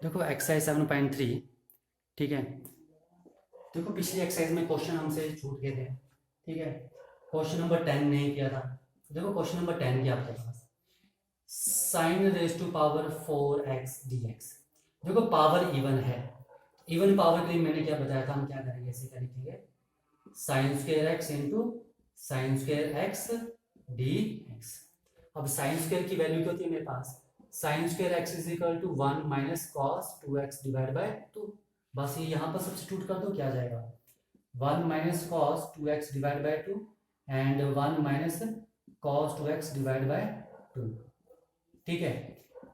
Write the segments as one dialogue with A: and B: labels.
A: देखो एक्सरसाइज 7.3। ठीक है, देखो पिछली एक्सरसाइज में क्वेश्चन हमसे छूट गए थे। ठीक है, क्वेश्चन नंबर 10 नहीं किया था। देखो क्वेश्चन नंबर 10 किया आपके पास, sine raise to power 4x dx। देखो पावर इवन है, इवन पावर के लिए मैंने क्या बताया था, हम क्या करेंगे, ऐसे क्या लिखेंगे, sine square x into sine square x d x. अब साइन स्क्वेयर की वैल्यू क्या होती है मेरे पास, sine square x is equal to 1 minus cos 2x divide by 2। बस ये यहाँ पर सब्स्टिट्यूट कर दो, क्या आ जाएगा, 1 minus cos 2x divide by 2 and 1 minus cos 2x divide by 2। ठीक है,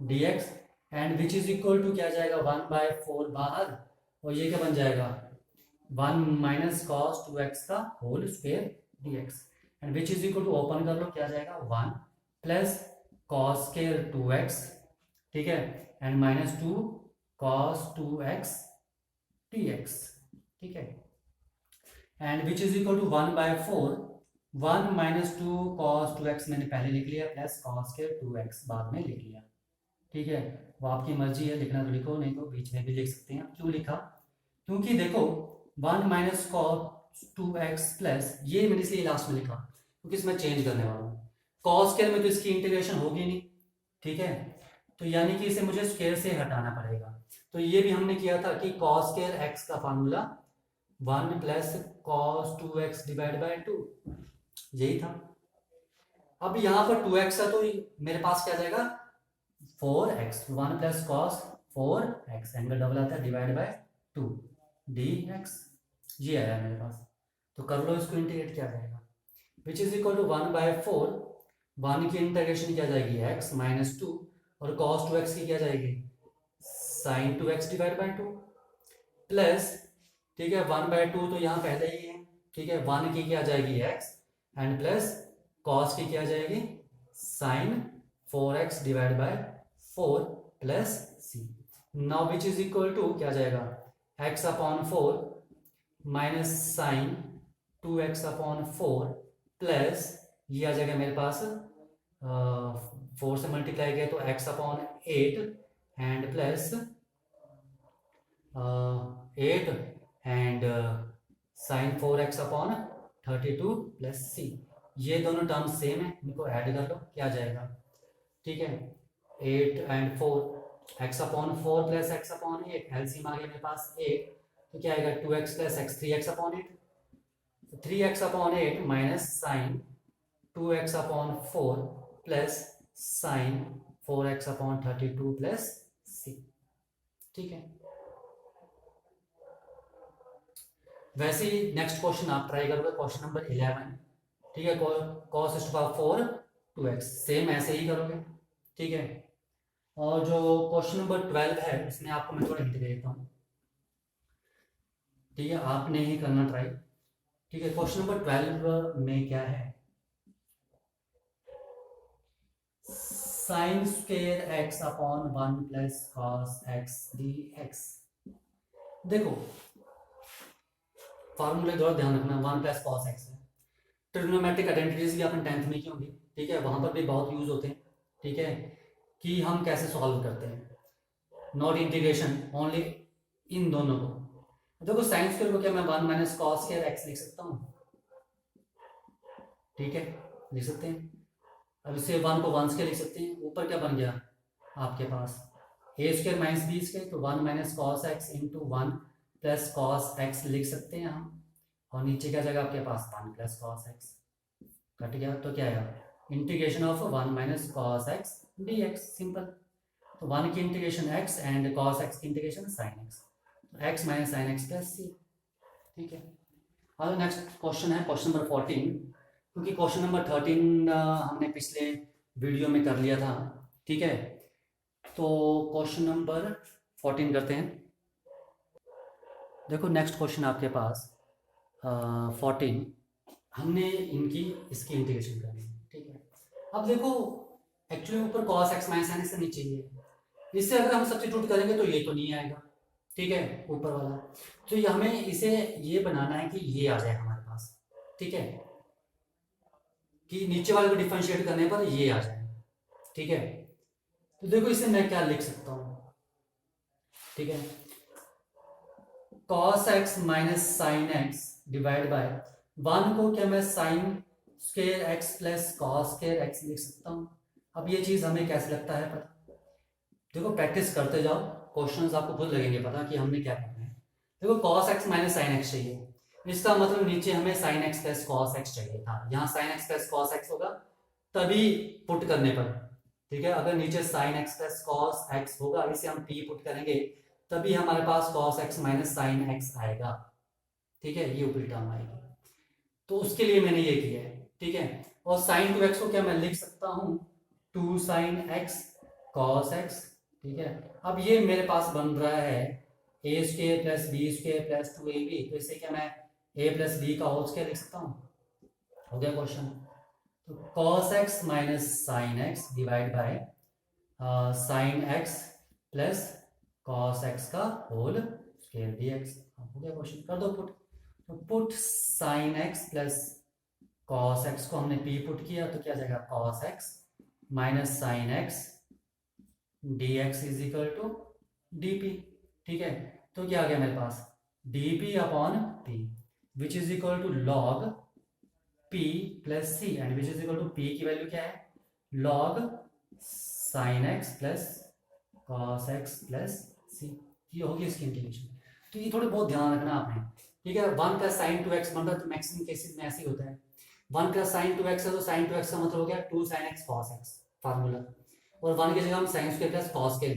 A: dx and which is equal to क्या जाएगा, 1/4 बाहर, और ये क्या बन जाएगा, 1 माइनस कॉस 2x का whole square dx and which is equal to, open कर लो, क्या जाएगा 1 प्लस कॉस स्क्वेयर 2x। ठीक है, and minus 2 cos 2x dx। ठीक है, and which is equal to 1/4, 1 minus 2 cos 2x मैंने पहले लिख लिया, प्लस कॉस स्क्वेयर 2x बाद में लिख लिया। ठीक है, वो आपकी मर्जी है, लिखना तो लिखो, नहीं तो बीच में भी लिख सकते हैं। क्यों लिखा, क्योंकि देखो 1 माइनस कॉस 2x प्लस, ये मैंने इसलिए लास्ट में लिखा क्योंकि इसमें चेंज करने वाला हूँ। कॉस स्क्वायर में तो इसकी इंटीग्रेशन होगी नहीं। ठीक है, तो यानी कि इसे मुझे स्क्वायर से हटाना पड़ेगा। तो ये भी हमने किया था कि कॉस स्क्वायर एक्स का formula 1 plus cos 2x divide by 2, यही था। अब यहाँ पर 2x है तो मेरे पास क्या जाएगा, 4x, 1 plus cos 4x, angle double आता है, डिवाइड बाय 2 dx, ये आया मेरे पास। तो कर लो इसको इंटीग्रेट, क्या जाएगा, विच इज इक्वल टू 1/4, 1 की इंटीग्रेशन क्या जाएगी x माइनस 2, और cos 2x की क्या जाएगी, sin 2x divide by 2 plus, ठीक है 1/2 तो यहाँ पहले ही है। ठीक है, 1 की क्या जाएगी x एंड प्लस cos की क्या जाएगी sin 4x divide by 4 plus c। Now which is equal to क्या जाएगा, x upon 4 minus sine 2x upon 4 plus, ये आ जाएगा मेरे पास 4 से मल्टीप्लाई किया तो x upon 8 and plus 8 and sine 4x upon 32 plus c। ये दोनों टर्म सेम है, इनको ऐड कर लो, क्या जाएगा, ठीक है 8 and 4, x upon 4 plus x upon 8, LCM आ गया मेरे पास 8, तो क्या आएगा 2x plus x, 3x upon 8, 3x upon 8 minus sine 2x upon 4 plus sine 4x upon 32 plus c। ठीक है, वैसे ही नेक्स्ट क्वेश्चन आप ट्राई करोगे, क्वेश्चन नंबर 11। ठीक है, cos to power 4 2x, same ऐसे ही करोगे। ठीक है, और जो क्वेश्चन नंबर 12 है इसमें आपको मैं थोड़ा हिंट दे देता हूँ। ठीक है, आपने ही करना ट्राई। ठीक है, क्वेश्चन नंबर 12 में क्या है, sign square x upon 1 plus cos x d x. देखो फॉर्मूले थोड़ा ध्यान रखना, 1 प्लस कॉस एक्स है, ट्रिग्नोमेट्रिक आइडेंटिटीज भी अपन 10th में की होंगी। ठीक है, वहां पर भी बहुत यूज होते हैं। ठीक है, कि हम कैसे सॉल्व करते हैं, नॉट इंटीग्रेशन, ओनली इन दोनों को। देखो साइन स्क्वायर को क्या मैं 1 माइनस कॉस स्क्वायर एक्स लिख सकता हूँ। ठीक है, लिख सकते हैं। अब इसे 1 को 1 स्क्वायर लिख सकते हैं, ऊपर क्या बन गया आपके पास a square minus b square, तो 1 minus cos x into 1 plus cos x लिख सकते हैं हम, और नीचे क्या जाएगा आपके पास 1 प्लस कॉस एक्स, कट गया तो क्या आएगा, integration of 1 minus cos x d x, simple. तो 1 की integration x and cos x की integration sine x, x minus sine x plus c. ठीक है, और नेक्स्ट क्वेश्चन है क्वेश्चन नंबर 14, क्योंकि क्वेश्चन नंबर 13 हमने पिछले वीडियो में कर लिया था। ठीक है, तो क्वेश्चन नंबर 14 करते हैं। देखो नेक्स्ट क्वेश्चन आपके पास 14, हमने इनकी इसकी इंटीग्रेशन करनी है। ठीक है, अब देखो एक्चुअली ऊपर cos x minus sine x नीचे ही है, इससे अगर हम सब्स्टिट्यूट करेंगे तो ये तो नहीं आएगा। ठीक है, ऊपर वाला, तो ये हमें इसे ये बनाना है कि ये आ जाए हमारे पास। ठीक है, कि नीचे वाले को डिफरेंशिएट करने पर ये आ जाए। ठीक है, तो देखो इसे मैं क्या लिख सकता हूँ, ठीक है। cos x minus sine x divide bye 1 को क्या मैं sign square x plus cos square x लिख सकता हूँ। अब ये चीज हमें कैसे लगता है पता, देखो प्रैक्टिस करते जाओ, क्वेश्चंस आपको खुद लगेंगे पता कि हमने क्या करना है। देखो cos x minus sine x चाहिए, इसका मतलब नीचे हमें sign x plus cos x चाहिए था, यहाँ sign x plus cos x होगा तभी पुट करने पर, ठीक है। अगर नीचे sign x plus cos x होगा, इसे हम p पुट करेंगे तभी हमारे पास cos x minus sine x आएगा, ठीक है, ये ऊपरी टर्म आएगी। तो उसके लिए मैंने ये किया है, ठीक है। और साइन 2x को क्या मैं लिख सकता हूँ 2 साइन x cos x, ठीक है। अब ये मेरे पास बन रहा है a square plus b square plus 2ab, तो इसे क्या मैं a प्लस बी का होल स्क्वायर लिख सकता हूँ। हो गया क्वेश्चन। तो cos x minus sine x divide by sine x plus cos x का होल स्क्वायर dx, हो गया क्वेश्चन। कर दो पुट, तो put sine x plus cos x को हमने p पुट किया तो क्या जाएगा cos x minus sine x dx is equal to dp, ठीक है। तो क्या आ गया मेरे पास dp upon p which is equal to log p plus c, and which is equal to p की वैल्यू क्या है log sine x plus cos x plus c, ये होगी इसकी इंटीग्रेशन। तो ये थोड़े बहुत ध्यान रखना आपने, ठीक है। 1 का साइन 2x बन रहा है तो मैक्सिमम केसेस में ऐसे ही होता है, 1 का साइन 2x है तो साइन 2x का मतलब हो गया 2 sine x cos x formula, और 1 की जगह हम साइन स्क्वायर प्लस cos के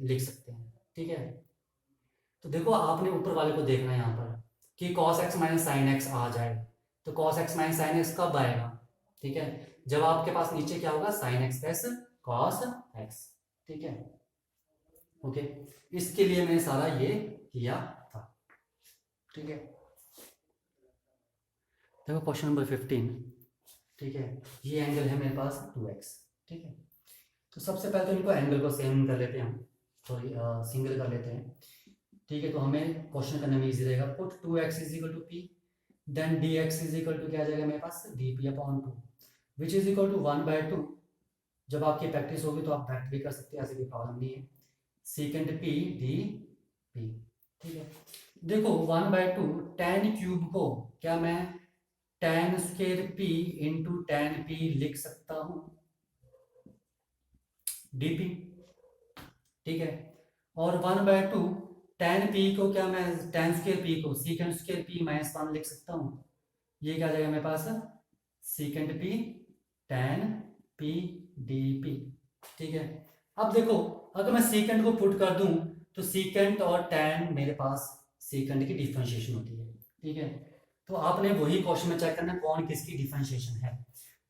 A: लिख सकते हैं, ठीक है। तो देखो आपने ऊपर वाले को देखना है यहाँ पर कि cos x minus sine x आ जाए, तो cos x minus sine x कब आएगा, ठीक है, जब आपके पास नीचे क्या होगा sine x plus cos x, ठीक है। ओके, इसके लिए मैंने सारा ये किया था, ठीक है। देखो क्वेश्चन नंबर 15, ठीक है, ये एंगल है मेरे पास 2x, ठीक है। तो सबसे पहले तो इनको एंगल को सेम कर लेते हैं हम, सॉरी सिंगल कर लेते हैं, ठीक है। तो हमें क्वेश्चन करने में इजी रहेगा। Put 2x is equal to p, then dx is equal to क्या आ जाएगा मेरे पास dp upon 2 which is equal to 1/2। जब आपकी प्रैक्टिस होगी तो आप प्रैक्टिस भी कर सकते हैं, ऐसे कोई प्रॉब्लम नहीं है। सेकेंड p dp, ठीक है। देखो 1/2 tan क्यूब को क्या मैं tan square p into tan p लिख सकता हूं dp, ठीक है। और 1/2 tan p को क्या मैं tan स्क्वायर p को सेकेंड स्क्वायर p माइनस 1 लिख सकता हूं, ये क्या आ जाएगा मेरे पास second p tan p dp, ठीक है। अब देखो अगर मैं सेकेंड को पुट कर दूं तो सेकेंड और tan मेरे पास सेकेंड की डिफरेंशिएशन होती है, ठीक है। तो आपने वही क्वेश्चन में चेक करना कौन किसकी डिफरेंशिएशन है।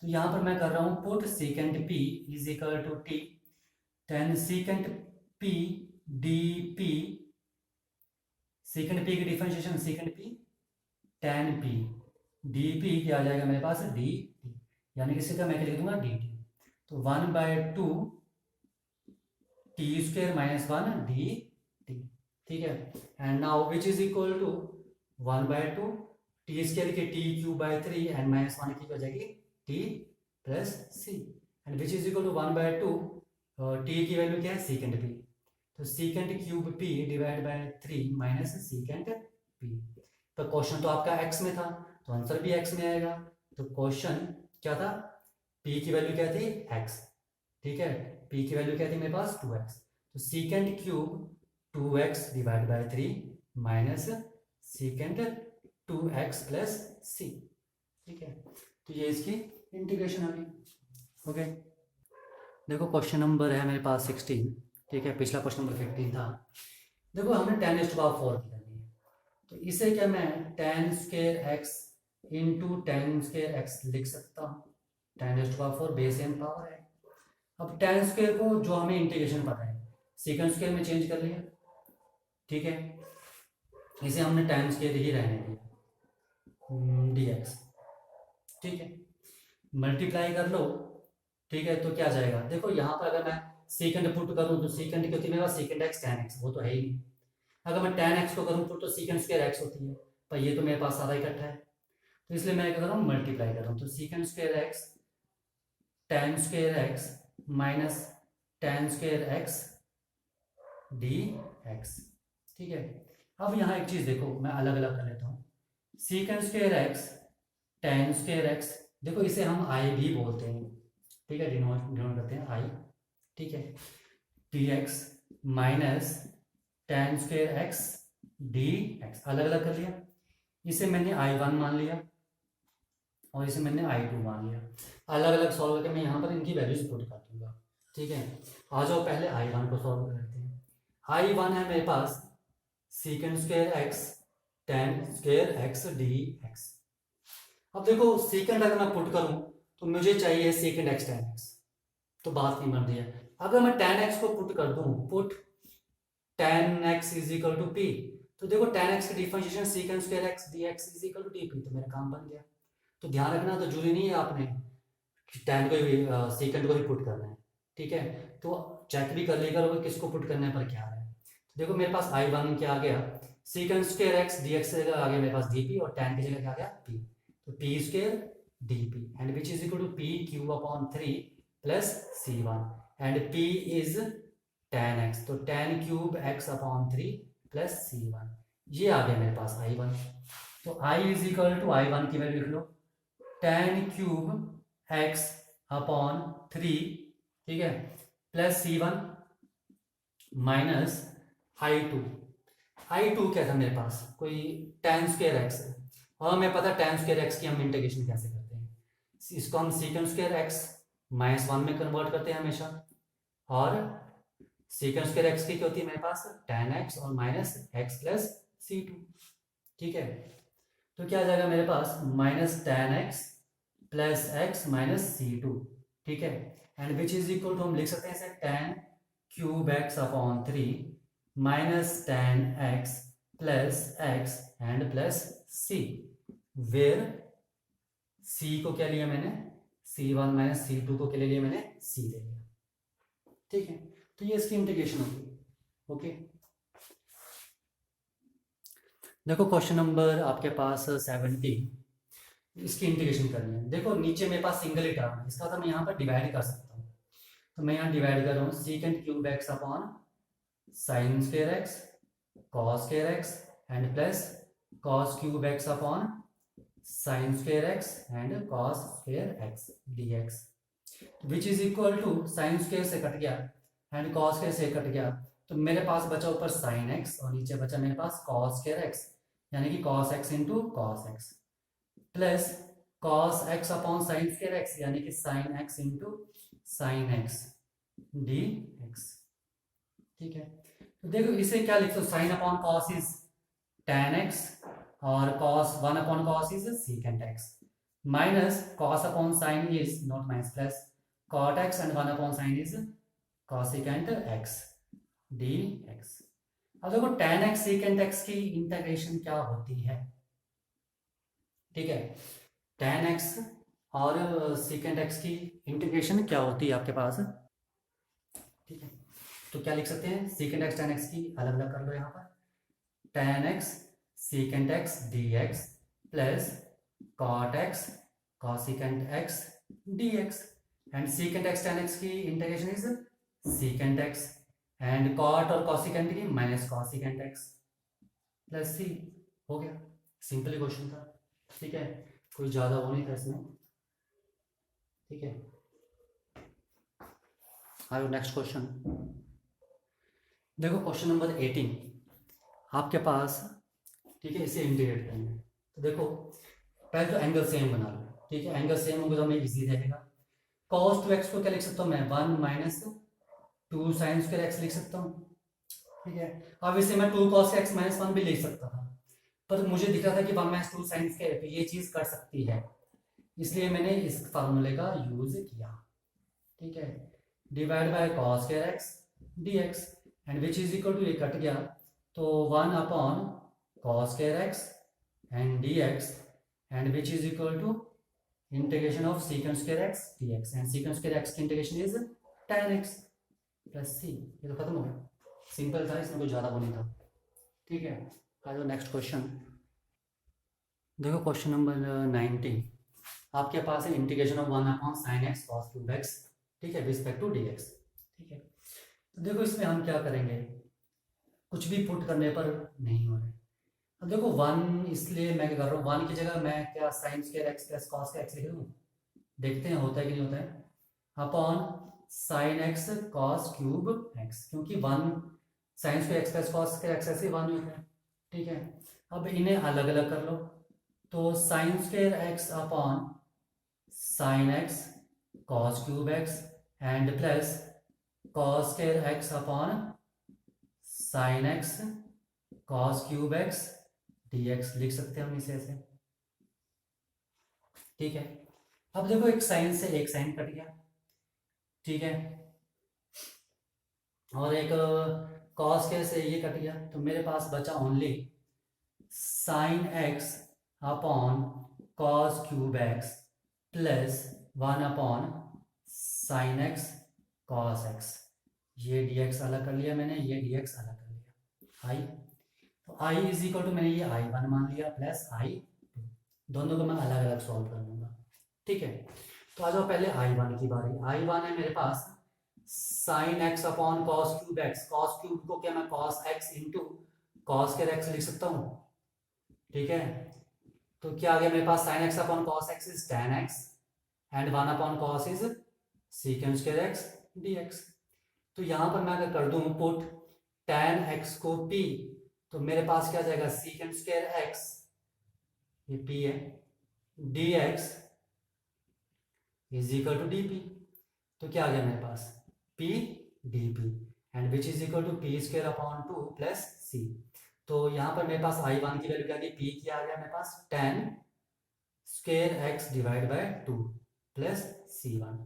A: तो यहां पर मैं कर रहा हूं put second p is equal to t, then second p dp, second p की differentiation second p tan p dp क्या आ जाएगा मेरे पास dt, यानी कि सीधा मैं क्या लिख दूंगा dt। तो 1/2 t square minus 1 d t, ठीक है। And now which is equal to 1/2 t square की t cube by 3 and minus 1 की हो जाएगी t plus c, and which is equal to 1/2 t की वैल्यू क्या है सेकेंड पी, तो second cube p divide by 3 minus second p. तो question तो आपका एक्स में था तो आंसर भी एक्स में आएगा। तो क्वेश्चन क्या था, पी की वैल्यू क्या थी एक्स, ठीक है, p की वैल्यू क्या थी मेरे पास 2x, तो second cube 2x divide by 3 minus second 2x plus c, ठीक है। तो ये इसकी इंटीग्रेशन होगी, ओके। देखो क्वेश्चन नंबर है मेरे पास 16, ठीक है, पिछला क्वेश्चन नंबर 15 था। देखो हमने tan raised to power 4 की करनी है, तो इसे क्या मैं tan square x into tan square x लिख सकता हूँ, tan raised to power 4 base n power है। अब tan स्क्वायर को जो हमें इंटीग्रेशन पता है सेकंड स्क्वायर में चेंज कर लिया, ठीक है, इसे हमने tan स्क्वायर ही रहने दिया dx, ठीक है, मल्टीप्लाई कर लो, ठीक है। तो क्या जाएगा देखो यहाँ पर अगर मैं सेकंड पुट करूँ तो सेकंड की होती है मेरे पास सेकंड एक्स tan x, वो तो है ही नहीं। अगर मैं tan x को करूँ पुट तो सेकंड स्क्वायर x होती है, पर ये तो मेरे पास सारा इकट्ठा है, तो इसलिए मैं क्या कर रहा हूँ मल्टीप्लाई कर रहा हूँ। तो second square x tan square x minus tan square x D x, ठीक है। अब यहाँ एक चीज़ देखो, मैं अलग अलग कर लेता हूँ। सीकेंड square x tan square x, देखो इसे हम आई भी बोलते हैं, ठीक है, डिनोट करते हैं आई, ठीक है। P x minus ten square x d x, अलग अलग कर लिया। इसे मैंने आई वन मान लिया और इसे मैंने आई टू मान लिया। अलग अलग सॉल्व करके मैं यहाँ पर इनकी वैल्यूज पुट कर दूंगा, ठीक है। आ जाओ पहले आई वन को सॉल्व करते हैं। आई वन है मेरे पास secant square x tan square x d x. अब देखो सीकेंड अगर मैं पुट करूं तो मुझे चाहिए सीकेंड एक्स टेन एक्स, तो बात नहीं बन रही है। अगर मैं टेन एक्स को पुट कर दूं, put tan x is equal to p, तो देखो टेन एक्स की differentiation second square x d x is equal to d p, तो मेरा काम बन गया। तो ध्यान रखना, तो जरूरी नहीं है आपने टेन को भी सीकेंड को भी पुट करना है, ठीक है। तो चेक भी कर लिया करो किसको पुट करने पर क्या है। तो देखो मेरे पास आई वन क्या आ गया, secant square x d x की जगह आ गया मेरे पास डी पी, और टेन की जगह क्या आ गया पी, तो p square d p and which is equal to p cube upon 3 plus c one, and p is tan x, तो tan cube x upon 3 plus c one, ये आ गया मेरे पास आई वन। तो I is equal to I one की value लिख लो, टेन क्यूब एक्स अपॉन 3, ठीक है, plus c one minus I two क्या था मेरे पास, कोई टेन स्क्वायर एक्स है, और हमें पता है टेन स्क्वायर एक्स की हम इंटीग्रेशन कैसे करते हैं, इसको हम सीकेंड स्क्वायर एक्स माइनस वन में कन्वर्ट करते हैं हमेशा, और सीकेंड स्क्वायर एक्स की क्या होती है मेरे पास टेन एक्स और minus x plus c two, ठीक है। तो क्या आ जाएगा मेरे पास minus tan x plus x minus c two, ठीक है, and which is equal to हम लिख सकते हैं इसे tan cube x upon 3 minus tan x plus x and plus c, where c को क्या लिया मैंने c one minus c two को क्या ले लिया मैंने सी ले लिया, ठीक है। तो ये इसकी इंटीग्रेशन होगी, ओके। देखो क्वेश्चन नंबर आपके पास 17, इसकी इंटीग्रेशन करनी है। देखो नीचे मेरे पास सिंगल ही टर्म है, इसका तो मैं यहाँ पर डिवाइड कर सकता हूँ, तो मैं यहाँ डिवाइड कर रहा हूँ second cube x upon sine square x cos square x and plus cos cube x upon sine square x and cos square x d x, which is equal to sine square से cut गया and cos square से cut गया, तो मेरे पास बचा ऊपर sine x और नीचे बचा मेरे पास कॉस स्क्वायर एक्स, यानी कि cos x into cos x plus cos x upon sine square x, यानी कि sine x into sine x d x, ठीक है। तो देखो इसे क्या लिख दो, sine upon cos is tan x और cos one upon cos is secant x, minus cos upon sine is not minus plus cot x and one upon sine is cosecant x d x. अब देखो tan x secant x की integration क्या होती है, ठीक है, ten x और secant x की इंटीग्रेशन क्या होती है आपके पास, ठीक है। तो क्या लिख सकते हैं, सीकेंट एक्स टेन एक्स की अलग अलग कर लो यहाँ पर, tan x secant x d x plus cot x cosecant x d x, and secant x tan x की integration is secant x and cot और कॉसिकेंट की minus cosecant x plus c, हो गया, सिंपल क्वेश्चन था, ठीक है, कोई ज़्यादा वो नहीं था इसमें, ठीक है। आयो नेक्स्ट क्वेश्चन, देखो क्वेश्चन नंबर 18 आपके पास, ठीक है, इसे इंटीग्रेट करना है। तो देखो पहले तो एंगल सेम बना लो, ठीक है, एंगल सेम होगा तो हमें इजी रहेगा। कॉस टू एक्स को क्या लिख सकता हूँ मैं, one minus two sine square x लिख सकता हूँ, ठीक है। अब इसे मैं two cos x minus one भी लिख सकता था, पर मुझे दिख रहा था कि one minus two sine square तो ये चीज़ कर सकती है, इसलिए मैंने इस फार्मूले का यूज किया, ठीक है, divide by cos square x d x and which is equal to, ये कट गया तो one upon cos square x and d x and which is equal to integration of secant square x d x, and secant square x की integration is tan x plus c, ये तो खत्म हो गया, simple था, इसमें कोई ज़्यादा वो नहीं था, ठीक है। आ जाओ नेक्स्ट क्वेश्चन, देखो क्वेश्चन नंबर 19 आपके पास है integration of one upon sine x cos cube x, ठीक है, रिस्पेक्ट टू डी एक्स, ठीक है। तो देखो इसमें हम क्या करेंगे, कुछ भी पुट करने पर नहीं हो रहा है। अब देखो 1 इसलिए मैं क्या कर रहा हूँ, 1 की जगह मैं क्या sign square x plus cos का एक्स लिख दूँ, देखते हैं होता है कि नहीं होता है। Upon sine x cos cube x, क्योंकि 1 sign square x plus cos square x ऐसे 1 होता है, ठीक है। अब इन्हें अलग अलग कर लो, तो sign square x upon sine x cos cube x and plus cos square x upon sine x cos cube x dx लिख सकते हैं हम इसे ऐसे, ठीक है। अब देखो एक साइन से एक साइन कट गया, ठीक है, और एक कॉस के से ये कट गया, तो मेरे पास बचा only sign x upon cos cube x plus 1 upon sine x cos x. ये dx अलग कर लिया मैंने, ये dx अलग कर लिया। आई, तो i इज इक्वल टू मैंने ये i1 मान लिया प्लस i2, दोनों को मैं अलग अलग सॉल्व कर लूंगा, ठीक है। तो आ जाओ पहले i1 की बारी। i1 है मेरे पास sine x upon cos cube x, cos cube को क्या मैं कॉस एक्स इंटू कॉस के एक्स लिख सकता हूँ, ठीक है। तो क्या आ गया मेरे पास, sine x upon cos x is tan x and 1 upon cos is secant square x dx। तो यहां पर मैं अगर कर दूं पुट टेन एक्स को p, तो मेरे पास क्या जाएगा सीकेंड स्क्वायर एक्स, ये p है, dx is equal to dp। तो क्या आ गया मेरे पास p dp and which is equal to p square upon 2 plus c। तो यहाँ पर मेरे पास i1 की वैल्यू क्या आ गई, p की आ गया मेरे पास tan square x divide by 2 plus c1।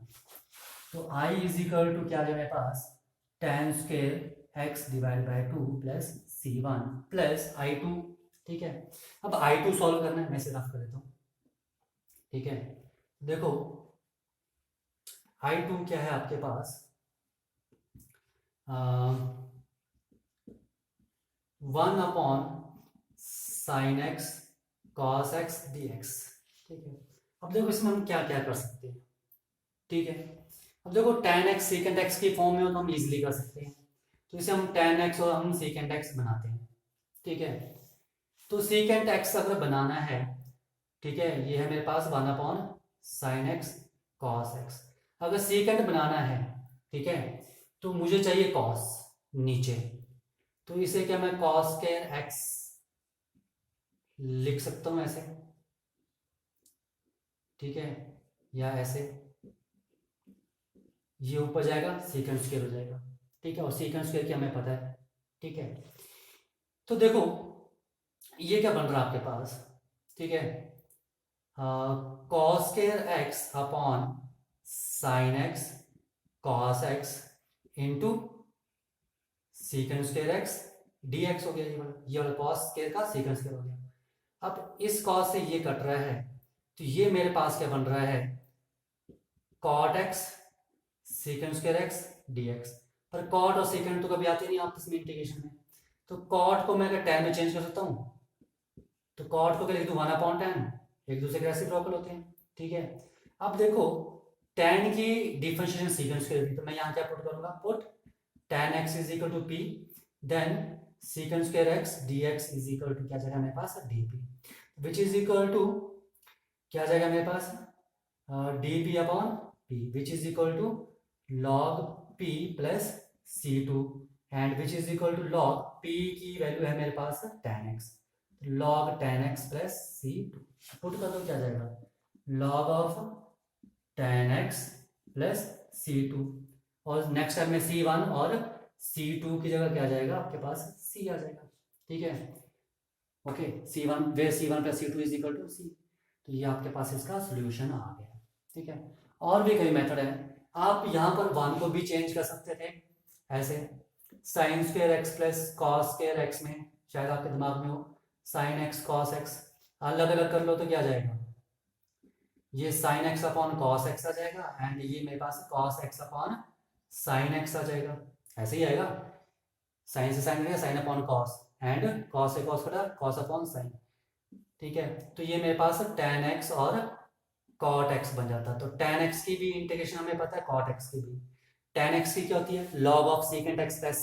A: तो i इज इक्वल टू क्या आ गया मेरे पास tan square x divide by 2 plus c1 plus i2, ठीक है। अब i2 सॉल्व करना है, मैं इसे रफ कर देता हूँ, ठीक है। देखो i2 क्या है आपके पास, 1 upon sine x cos x dx, ठीक है। अब देखो इसमें हम क्या क्या कर सकते हैं, ठीक है। अब देखो tan x सेकेंड x की फॉर्म में हो तो हम इजीली कर सकते हैं, तो इसे हम tan x और हम सेकेंड x बनाते हैं, ठीक है। तो सेकेंड x अगर बनाना है, ठीक है, ये है मेरे पास 1 upon sine x cos x. अगर सेकेंड बनाना है, ठीक है, तो मुझे चाहिए कॉस नीचे, तो इसे क्या मैं कॉस के एक्स लिख सकता हूं ऐसे, ठीक है, या ऐसे, ये ऊपर जाएगा सेकंड स्क्वायर हो जाएगा, ठीक है, और सेकंड स्क्वायर क्या हमें पता है, ठीक है। तो देखो ये क्या बन रहा है आपके पास, ठीक है, cos square x upon sine x cos x into second square x dx हो गया, ये वाला कॉस स्क्वायर का सेकंड स्क्वायर हो गया। अब इस कॉस से ये कट रहा है, तो ये मेरे पास क्या बन रहा है cot x second square x dx। पर कॉट और सेकंड तो कभी आते नहीं आपस में इंटीग्रेशन में, तो कॉट को मैं अगर tan में चेंज कर सकता हूँ, तो कॉट को क्या लिख दूँ 1 अपॉन tan, एक दूसरे के रेसिप्रोकल होते हैं, ठीक है। अब देखो tan की डिफरेंशिएशन सेकंड स्क्वायर थी, तो मैं यहाँ क्या पुट करूंगा, put tan x is equal to p then second square x dx is equal to क्या जाएगा मेरे पास dp, which is equal to क्या जाएगा मेरे पास dp upon p which is equal to log p plus c2 and which is equal to log p की value है मेरे पास tan x, log tan x plus c2 put कर दो, क्या जाएगा log of tan x plus c2, और next time में c1 और c2 की जगह क्या आ जाएगा आपके पास c आ जाएगा, ठीक है। ओके, c1 वे c1 plus c2 is equal to c, तो ये आपके पास इसका सॉल्यूशन आ गया, ठीक है। और भी कई मेथड है, आप यहाँ पर 1 को भी चेंज कर सकते थे ऐसे, sign square x plus cos square x में शायद आपके दिमाग में हो साइन एक्स कॉस एक्स, अलग अलग कर लो तो क्या जाएगा, ये sine x upon cos x आ जाएगा एंड ये मेरे पास cos x upon sine x आ जाएगा, ऐसे ही आएगा, साइन से साइन रहेगा sine upon cos and cos से कॉस कटा कॉस अपॉन साइन, ठीक है। तो ये मेरे पास tan x और cot x बन जाता है, तो tan x की भी इंटीग्रेशन हमें पता है, cot x की भी, tan x की क्या होती है log of second x plus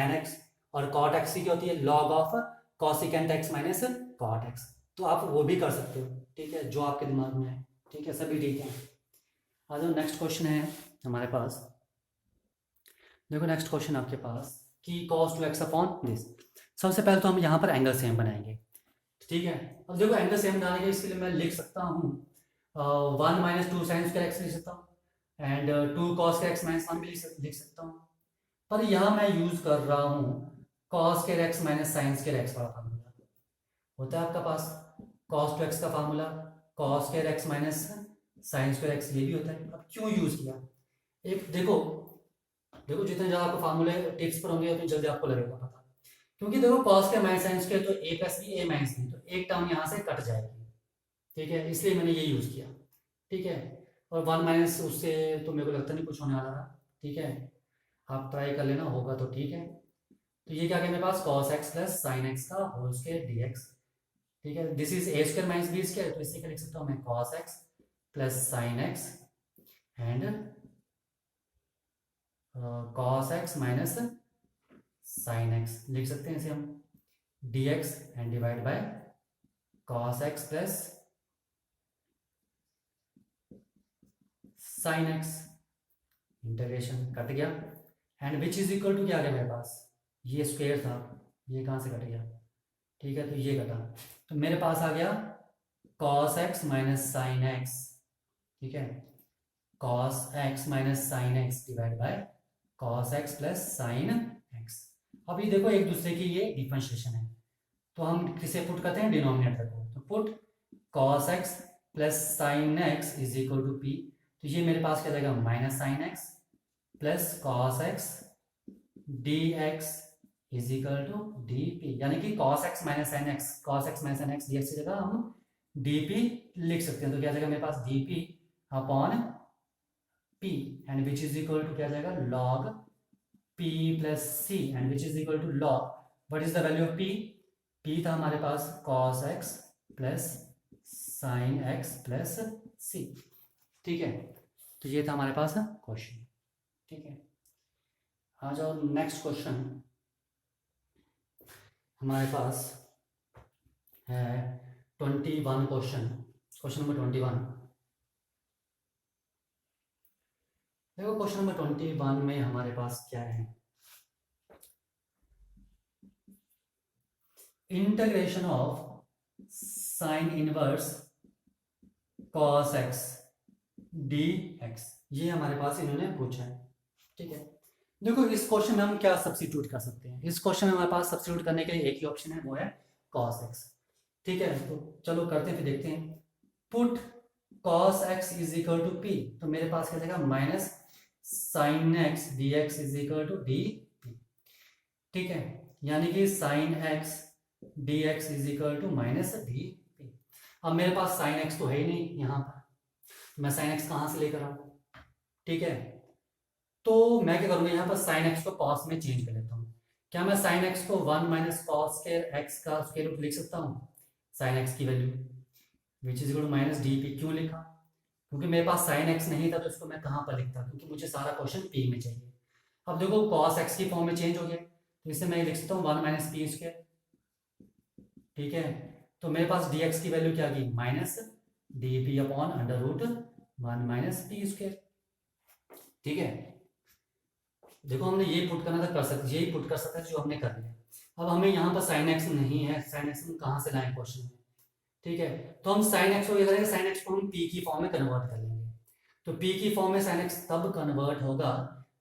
A: tan x, और cot x की क्या होती है, log of cosecant x minus cot x। तो आप वो भी कर सकते हो, ठीक है, जो आपके दिमाग में है, ठीक है, सभी ठीक है। आ जाओ, नेक्स्ट क्वेश्चन है हमारे पास। देखो नेक्स्ट क्वेश्चन आपके पास कि cos 2x अपॉन दिस। सबसे पहले तो हम यहाँ पर एंगल सेम बनाएंगे, ठीक है। अब देखो एंगल सेम बनाने के इसके लिए मैं लिख सकता हूँ 1 माइनस 2 साइन स्क्वायर एक्स लिख सकता हूँ, and 2 cos square x minus 1 भी लिख सकता हूँ। पर यहाँ मैं यूज कर रहा हूँ cos square x minus sine square x वाला फार्मूला। होता है आपका पास cos 2x का formula cos square x minus sine square x, ये भी होता है। अब क्यों यूज किया, एक देखो देखो जितने ज़्यादा आपको फार्मूले टिप्स पर होंगे उतनी जल्दी आपको लगेगा पता। क्योंकि देखो cos के माइनस साइन स्क्वायर तो a plus B a minus B, तो एक टर्म यहाँ से कट जाएगी, ठीक है, इसलिए मैंने ये यूज किया, ठीक है। और 1 माइनस उससे तो मेरे को लगता नहीं कुछ होने वाला था, ठीक है, आप ट्राई कर लेना, होगा तो ठीक है। तो ये क्या है मेरे पास cos x plus sine x का होल स्क्वायर dx, ठीक है। This is a square minus b square, तो इससे क्या लिख सकता हूँ मैं cos x plus sine x and cos x minus sine x लिख सकते हैं इसे हम dx and divide by cos x plus sine x, integration cut गया, and which is equal to क्या आ गया मेरे पास, ये स्क्वायर था, ये कहाँ से कट गया, ठीक है, तो ये कटा, तो मेरे पास आ गया cos x minus sine x, ठीक है, cos x minus sine x divide by cos x plus sine x. अब ये देखो एक दूसरे की ये डिफरेंशिएशन है, तो हम किसे पुट करते हैं, डिनोमिनेटर को, तो put cos x plus sine x is equal to p, तो ये मेरे पास क्या जाएगा minus sine x plus cos x dx is equal to dp, यानी कि cos x minus sine x, cos x minus sine x dx की जगह हम dp लिख सकते हैं, तो क्या जाएगा मेरे पास dp upon p, and which is equal to क्या जाएगा log p plus c, and which is equal to log what is the value of p, p था हमारे पास cos x plus sine x plus c, ठीक है। तो ये था हमारे पास क्वेश्चन, ठीक है। आ जाओ नेक्स्ट क्वेश्चन हमारे पास है 21 क्वेश्चन, क्वेश्चन नंबर 21। देखो क्वेश्चन नंबर 21 में हमारे पास क्या है, integration of sign inverse cos x dx, ये हमारे पास इन्होंने पूछा है, ठीक है। देखो इस क्वेश्चन में हम क्या सब्स्टिट्यूट कर सकते हैं, इस क्वेश्चन में हमारे पास सब्स्टिट्यूट करने के लिए एक ही ऑप्शन है, वो है cos x, ठीक है। तो चलो करते हैं, फिर देखते हैं। Put cos x is equal to p, तो मेरे पास क्या जाएगा minus sine x d x is equal to d p, ठीक है, यानी कि sine x d x is equal to minus d p. अब मेरे पास साइन एक्स तो है ही नहीं यहाँ पर, मैं साइन एक्स कहाँ से लेकर आऊँ, ठीक है। तो मैं क्या करूँगा, यहाँ पर साइन एक्स को कॉस में चेंज कर लेता हूँ। क्या मैं साइन एक्स को 1 माइनस कॉस स्क्वायर एक्स का स्क्वायर रूट लिख सकता हूँ, साइन एक्स की value which is equal to minus d p, क्यों लिखा, क्योंकि मेरे पास साइन एक्स नहीं था, तो इसको मैं कहाँ पर लिखता, क्योंकि मुझे सारा क्वेश्चन पी में चाहिए। अब देखो कॉस एक्स की फॉर्म में चेंज हो गया, तो इसे मैं लिख सकता हूँ 1 माइनस पी स्क्वायर, ठीक है। तो मेरे पास डी एक्स की वैल्यू क्या आ गई minus d p upon under root 1 minus p square, ठीक है। देखो हमने ये पुट करना था, कर सकते, यही पुट कर सकते हैं जो हमने कर लिया। अब हमें यहाँ पर साइन एक्स नहीं है, साइन एक्स हम कहाँ से लाएं क्वेश्चन में, ठीक है। तो हम साइन एक्स को क्या करेंगे, साइन एक्स को हम पी की फॉर्म में कन्वर्ट कर लेंगे। तो पी की फॉर्म में साइन एक्स तब कन्वर्ट होगा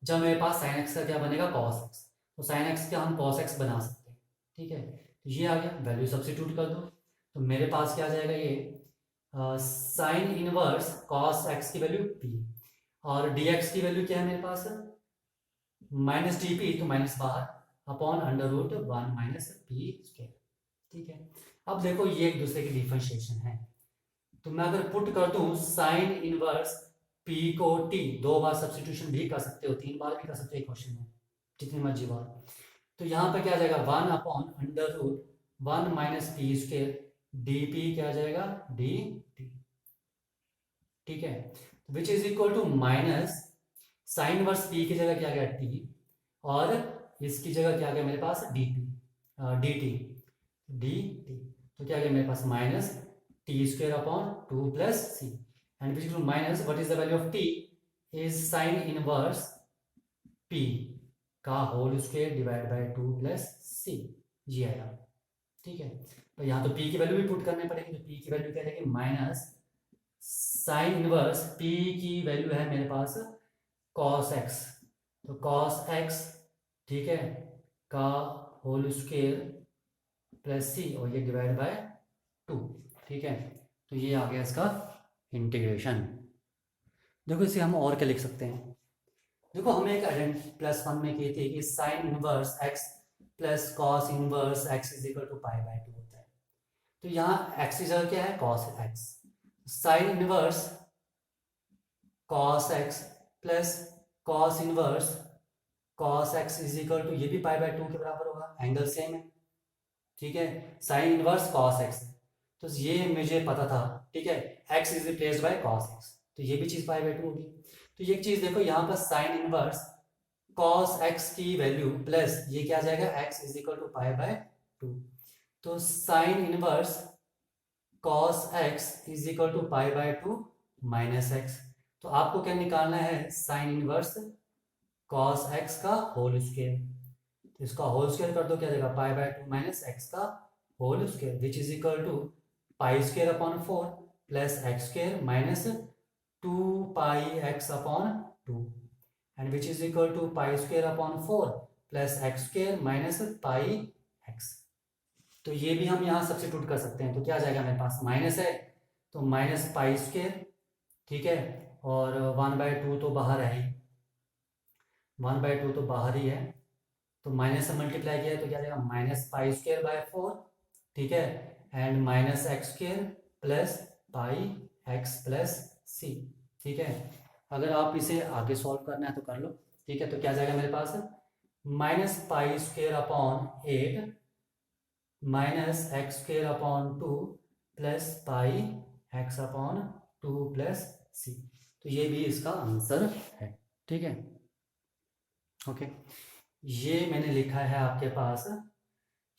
A: जब मेरे पास साइन एक्स का क्या बनेगा कॉस एक्स, तो साइन एक्स का हम कॉस एक्स बना सकते हैं, ठीक है। तो ये आ गया, वैल्यू सब्स्टिट्यूट कर दो, तो मेरे पास क्या आ जाएगा, ये साइन इनवर्स कॉस एक्स की वैल्यू पी, और डी एक्स की वैल्यू क्या है मेरे पास माइनस डी पी, तो माइनस बाहर upon under root 1 minus p square, ठीक है। अब देखो ये एक दूसरे की डिफरेंशिएशन है, तो मैं अगर पुट कर दूं साइन इनवर्स पी को टी, 2 बार सब्स्टिट्यूशन भी कर सकते हो, 3 बार भी कर सकते हो क्वेश्चन में, जितनी मर्जी बार। तो यहाँ पर क्या आ जाएगा 1 upon under root 1 minus p square d p, क्या आ जाएगा डी टी, ठीक है, which is equal to minus sine inverse p की जगह क्या गया टी, और इसकी जगह क्या आ गया मेरे पास डी टी डी टी, तो क्या आ गया मेरे पास minus t square upon 2 plus c, and which minus what is the value of t is sine inverse p का whole square divide by 2 plus c, ये आया। ठीक है, तो यहाँ तो p की वैल्यू भी पुट करनी पड़ेगी, तो p की वैल्यू क्या रहेगी माइनस साइन इनवर्स p की वैल्यू है मेरे पास cos x, तो cos x ठीक है का होल स्क्वेयर प्लस सी और ये डिवाइड बाय 2। ठीक है, तो ये आ गया इसका इंटीग्रेशन। देखो इसे हम और क्या लिख सकते हैं, देखो हमें एक प्लस वन में की थी कि sine inverse x plus cos inverse x is equal to pi by 2 होता है, तो यहाँ x की जगह क्या है cos x, sine inverse cos x plus cos inverse cos x is equal to, ये भी पाई बाय 2 के बराबर होगा, एंगल सेम है। ठीक है, साइन इनवर्स cos x, तो ये मुझे पता था। ठीक है, x is replaced by cos x, तो ये भी चीज पाई बाय 2 होगी। तो ये चीज देखो यहाँ पर साइन इनवर्स cos x की वैल्यू प्लस ये क्या आ जाएगा x is equal to pi by 2, तो sine inverse cos x is equal to pi by 2 minus x, तो आपको क्या निकालना है साइन इनवर्स cos x का होल स्क्वायर, तो इसका होल स्क्वायर कर दो, क्या देगा पाई बाय 2 माइनस x का whole square which is equal to pi square upon 4 plus x square minus 2 पाई x upon 2 and which is equal to pi square upon 4 plus x square minus pi x। तो ये भी हम यहाँ substitute कर सकते हैं, तो क्या आ जाएगा मेरे पास माइनस है तो माइनस पाई स्क्वायर, ठीक है, और 1/2 तो बाहर है ही, 1/2 तो बाहर ही है, तो माइनस से मल्टीप्लाई किया है तो क्या आ जाएगा माइनस पाई स्क्वायर बाय 4, ठीक है, and minus x square plus pi x plus c. ठीक है, अगर आप इसे आगे सॉल्व करना है तो कर लो। ठीक है, तो क्या जाएगा मेरे पास minus pi square upon 8 minus x square upon 2 plus pi x upon 2 plus c, तो ये भी इसका आंसर है। ठीक है, ओके, ये मैंने लिखा है आपके पास,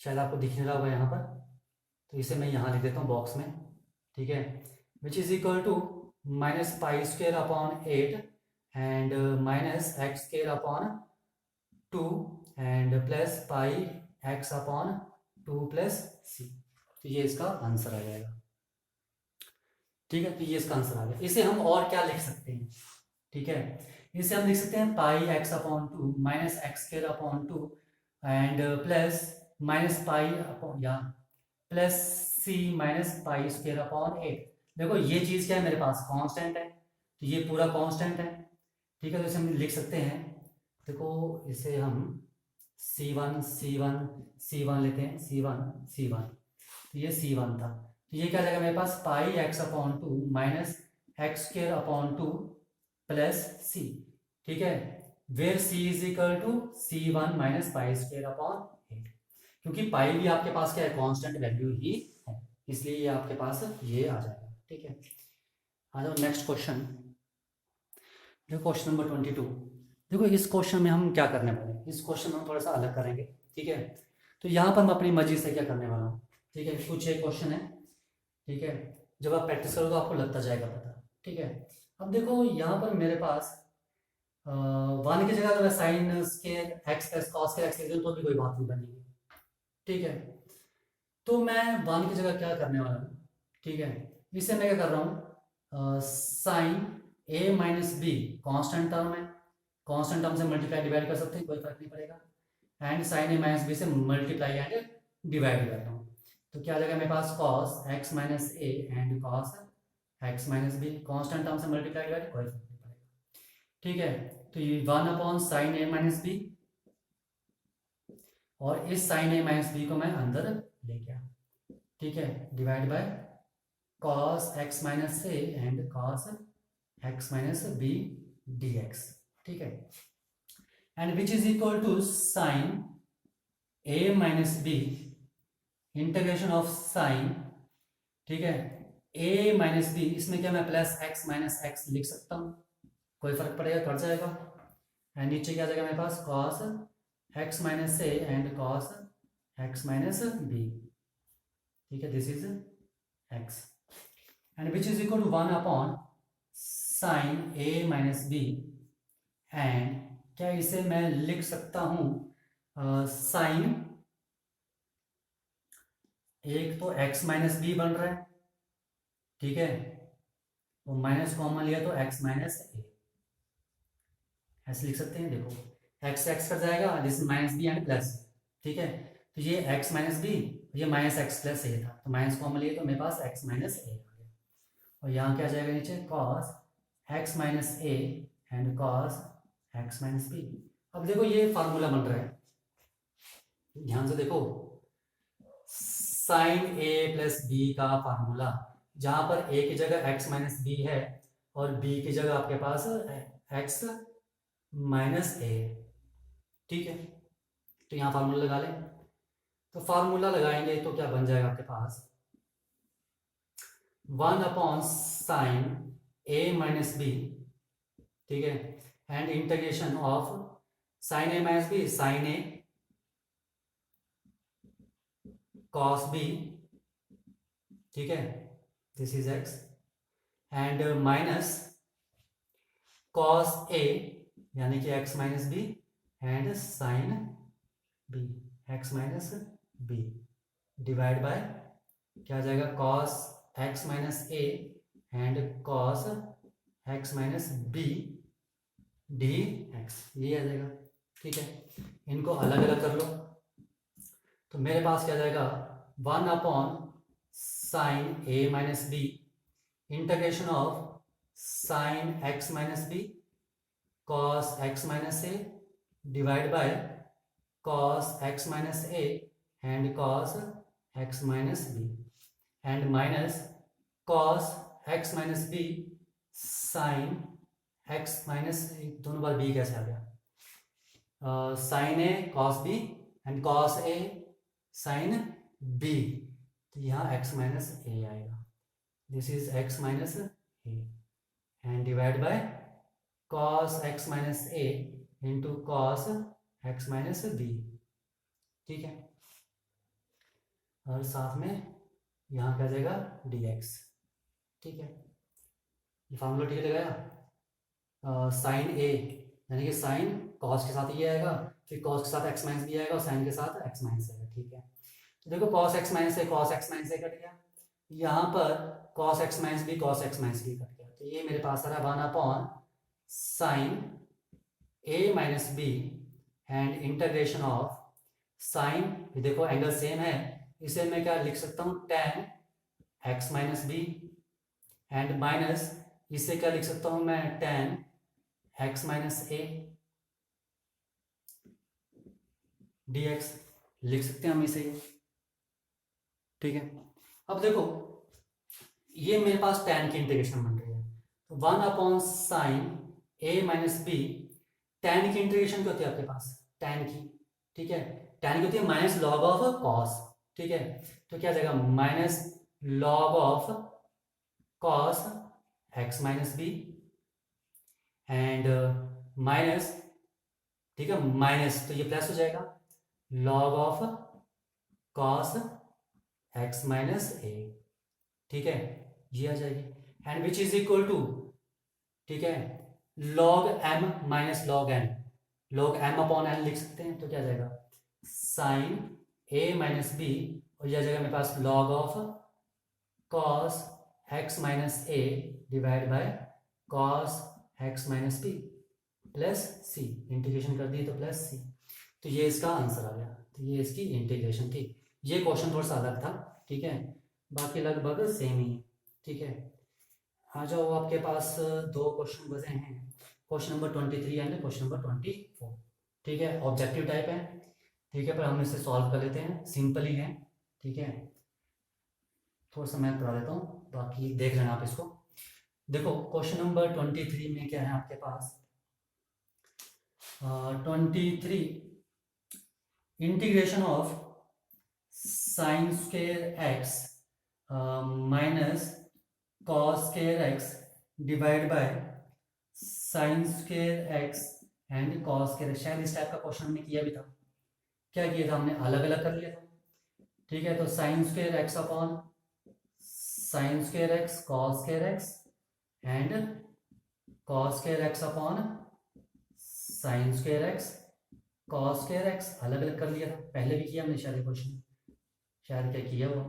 A: शायद आपको दिख नहीं रहा होगा यहाँ पर, तो इसे मैं यहाँ लिख देता हूँ बॉक्स में। ठीक है, which is equal to minus pi square upon 8 and minus x square upon 2 and plus pi x upon 2 plus c, तो ये इसका आंसर आ जाएगा। ठीक है, तो ये इसका आंसर आ गया। इसे हम और क्या लिख सकते हैं, ठीक है, इसे हम लिख सकते हैं pi x upon 2 minus x square upon 2 and plus minus pi upon या plus c minus pi square upon 8। देखो ये चीज क्या है मेरे पास कांस्टेंट है, तो ये पूरा कांस्टेंट है। ठीक है, तो इसे हम लिख सकते हैं, देखो इसे हम C1 C1 C1 लेते हैं, C1 C1, तो ये C1 था, तो ये क्या जाएगा मेरे पास pi x upon 2 minus x square upon 2 plus c. ठीक है, where c is equal to C1 minus pi square upon 8, क्योंकि पाई भी आपके पास क्या है कांस्टेंट वैल्यू ही है, इसलिए ये आपके पास ये आ जाएगा। ठीक है, आ जाओ नेक्स्ट क्वेश्चन, देखो क्वेश्चन नंबर 22। देखो इस क्वेश्चन में हम क्या करने वाले हैं, इस क्वेश्चन में हम थोड़ा सा अलग करेंगे। ठीक है, तो यहाँ पर मैं अपनी मर्जी से क्या करने वाला हूँ। ठीक है, कुछ एक क्वेश्चन है, ठीक है, जब आप प्रैक्टिस करोगे तो आपको लगता जाएगा पता। ठीक है, अब देखो यहाँ पर मेरे पास वन की जगह अगर मैं sign square x plus cos के एक्स लिख दूं तो भी कोई बात नहीं बनेगी। ठीक है, तो मैं वन की जगह क्या करने वाला हूँ, ठीक है, इसे मैं क्या कर रहा हूँ sine a minus b, constant term है, कॉन्स्टेंट टर्म से मल्टीप्लाई डिवाइड कर सकते हैं, कोई फर्क नहीं पड़ेगा, and sine a minus b से मल्टीप्लाई एंड डिवाइड करता हूँ, तो क्या आ जाएगा मेरे पास cos x minus a and cos x minus b, constant term से मल्टीप्लाई डिवाइड कोई फर्क नहीं पड़ेगा। ठीक है, तो ये 1 upon sine a minus b, और इस साइन ए माइनस बी को मैं अंदर ले गया। ठीक है, divide by cos x minus a and cos x minus b d x. ठीक है, and which is equal to sine a minus b integration of sine, ठीक है, ए माइनस बी, इसमें क्या मैं प्लस एक्स माइनस एक्स लिख सकता हूँ, कोई फर्क पड़ेगा, कट जाएगा, एंड नीचे क्या आ जाएगा मेरे पास cos x minus a and cos x minus b, ठीक है, this is x and which is equal to 1 upon sine a minus b and क्या इसे मैं लिख सकता हूं साइन, एक तो x माइनस बी बन रहा है, ठीक है, तो माइनस कॉमन लिया तो x माइनस ए, ऐसे लिख सकते हैं। देखो x एक्स कर जाएगा, this minus b and plus, ठीक है, तो ये x माइनस बी, ये माइनस एक्स प्लस ए था, तो माइनस कॉमन लिया तो मेरे पास x माइनस ए आ गया, और यहाँ क्या आ जाएगा नीचे cos x minus a and cos x minus b. अब देखो ये फार्मूला बन रहा है, ध्यान से देखो, साइन ए प्लस बी का फार्मूला, जहां पर ए की जगह x माइनस बी है और b की जगह आपके पास x माइनस ए, ठीक है, तो यहाँ फार्मूला लगा लें, तो फार्मूला लगाएंगे तो क्या बन जाएगा आपके पास 1 upon sine a minus b, ठीक है, and integration of sine a minus b sine a cos b, ठीक है, this is x and minus cos a यानी कि x minus b and sine b x minus b divide by क्या आ जाएगा cos x minus a and cos x minus b d x, ये आ जाएगा, ठीक है, इनको अलग अलग कर लो, तो मेरे पास क्या आ जाएगा 1 upon sine a minus b integration of sine x minus b cos x minus a divide by cos x minus a and cos x minus b and minus cos x minus b sin x minus, दोनों बार b कैसे आ गया, sin a cos b and cos a sin b, तो यहाँ x minus a आएगा, this is x minus a and divide by cos x minus a into cos x minus b, ठीक है, और साथ में यहाँ क्या जाएगा dx, ठीक है, ये फार्मूला ठीक लगाया, साइन ए यानी कि साइन कॉस के साथ ये आएगा, फिर कॉस के साथ x माइनस बी आएगा और साइन के साथ x माइनस आएगा, ठीक है, तो देखो cos x minus a cut गया, यहाँ पर cos x minus b cut गया, तो ये मेरे पास आ रहा है 1 upon sine a minus b and integration of sine, देखो एंगल सेम है, इसे मैं क्या लिख सकता हूँ tan x minus b and minus इसे क्या लिख सकता हूँ मैं tan x minus a dx, लिख सकते हैं हम इसे, ठीक है। अब देखो ये मेरे पास tan की इंटीग्रेशन बन रही है, तो 1 upon sine a minus B, tan की इंटीग्रेशन क्या होती है आपके पास tan की, ठीक है, tan की होती है माइनस लॉग ऑफ कॉस, ठीक है, तो क्या जाएगा minus log of cos x minus b and minus, ठीक है, माइनस तो ये प्लस हो जाएगा log of cos x minus a, ठीक है, ये आ जाएगी and which is equal to, ठीक है, log m minus log n, log m upon n लिख सकते हैं, तो क्या जाएगा साइन ए माइनस बी और यह जाएगा मेरे पास log of cos x minus a divide by cos x minus b plus c, integration कर दिए तो प्लस सी, तो ये इसका आंसर आ गया, तो ये इसकी इंटीग्रेशन थी। ये क्वेश्चन थोड़ा सा अलग था, ठीक है, बाकी लगभग सेम ही है, ठीक है। आ जाओ, आपके पास दो क्वेश्चन बचे हैं, question number 23 and question number 24, ठीक है, ऑब्जेक्टिव टाइप है, ठीक है, पर हम इसे सॉल्व कर लेते हैं, सिंपल ही है, ठीक है, थोड़ा सा मैं करा देता हूँ, बाकी देख लेना आप इसको। देखो क्वेश्चन नंबर 23 में क्या है आपके पास, 23 integration of sign square x minus cos square x divide by sign square x and cos square, शायद इस टाइप का क्वेश्चन हमने किया भी था, क्या किया था हमने, अलग अलग कर लिया था, ठीक है। तो sign square x upon sine square x cos square x and cos square x upon sine square x cos square x अलग अलग कर लिया था, पहले भी किया हमने शायद क्वेश्चन, शायद क्या किया वो,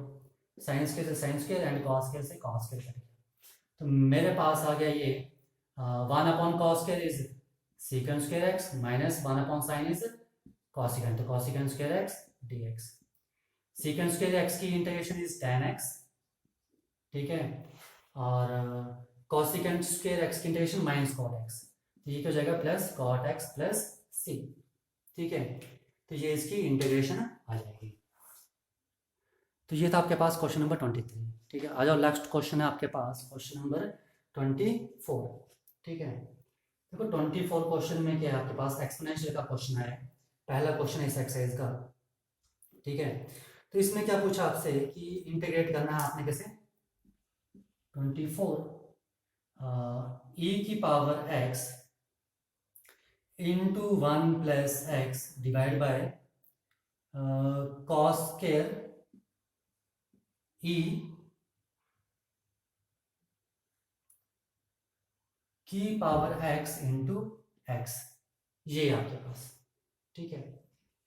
A: साइन स्क्वायर से sine square and cos square से कॉस स्क्वायर कर दिया। तो मेरे पास आ गया ये 1 upon cos square is secant square x minus 1 upon sine is cosecant, तो cosecant square x d x. Secant square x की इंटीग्रेशन इज tan x, ठीक है, और कॉसिकेंड स्क्वायर एक्स की इंटीग्रेशन माइनस कॉट एक्स, तो ये क्या हो जाएगा plus cot x plus c, ठीक है। तो ये इसकी इंटीग्रेशन आ जाएगी। तो ये था आपके पास क्वेश्चन नंबर 23, ठीक है। आ जाओ नेक्स्ट क्वेश्चन है आपके पास क्वेश्चन नंबर 24, ठीक है। देखो 24 क्वेश्चन में क्या है आपके पास, एक्सपोनेंशियल का क्वेश्चन है, पहला क्वेश्चन है इस एक्सरसाइज का, ठीक है। तो इसमें क्या पूछा आपसे कि इंटीग्रेट करना है आपने कैसे, 24 e की power x into 1 plus x divide by cos square e की पावर x इंटू एक्स, ये आपके पास, ठीक है।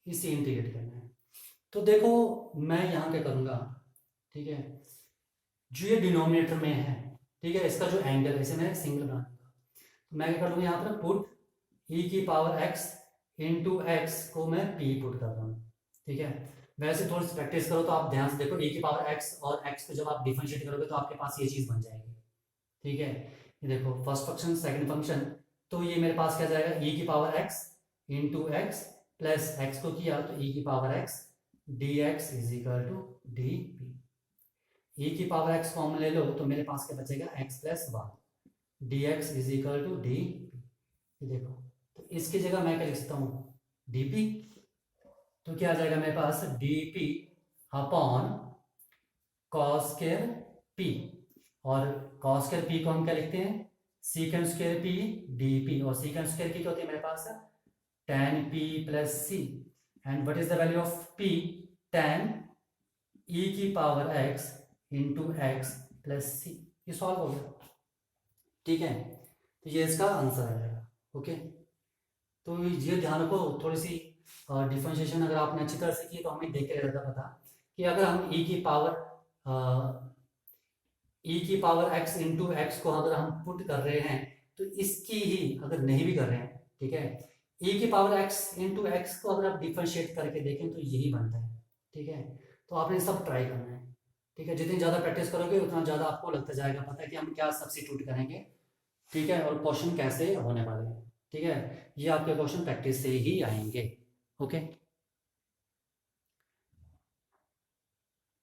A: इसे इंटीग्रेट करना है। तो देखो मैं यहाँ क्या करूँगा, ठीक है, जो ये डिनोमिनेटर में है, ठीक है, इसका जो एंगल है इसे मैं सिंगल बना दूंगा, तो मैं क्या कर दूंगा यहाँ पर पुट e की पावर x इंटू एक्स को मैं p पुट कर रहा हूँ, ठीक है। वैसे थोड़ी सी प्रैक्टिस करो तो आप ध्यान से देखो, e की पावर x और x को जब आप डिफरेंशिएट करोगे तो आपके पास ये चीज़ बन जाएगी, ठीक है। ये देखो फर्स्ट फंक्शन सेकंड फंक्शन, तो ये मेरे पास क्या जाएगा, e की power x into x plus x को किया तो e की power x dx is equal to dp, e की पावर x कॉमन ले लो तो मेरे पास क्या बचेगा x plus one, dx is equal to dp। देखो तो इसकी जगह मैं क्या लिख सकता हूँ dp, तो क्या आ जाएगा मेरे पास dp upon cos square p, और कॉस स्क्वायर p को हम क्या लिखते हैं सीकेंड स्क्वायर p dp, और सीकेंड स्क्वायर की क्या होती है मेरे पास tan p plus c, and what is the value of p, tan e की power x into x plus c, ये सॉल्व हो गया, ठीक है। तो ये इसका आंसर आ जाएगा, ओके। तो ये ध्यान रखो, थोड़ी सी डिफरेंशिएशन अगर आपने अच्छी तरह से की तो हमें देख के रहता पता कि अगर हम e की पावर x इंटू एक्स को अगर हम पुट कर रहे हैं तो इसकी ही, अगर नहीं भी कर रहे हैं, ठीक है, e की पावर x इंटू एक्स को अगर आप डिफरेंशिएट करके देखें तो यही बनता है, ठीक है। तो आपने सब ट्राई करना है, ठीक है। जितनी ज़्यादा प्रैक्टिस करोगे उतना ज़्यादा आपको लगता जाएगा पता है कि हम क्या सब्स्टिट्यूट करेंगे, ठीक है, और क्वेश्चन कैसे होने वाले हैं, ठीक है। ये आपके क्वेश्चन प्रैक्टिस से ही आएंगे, ओके।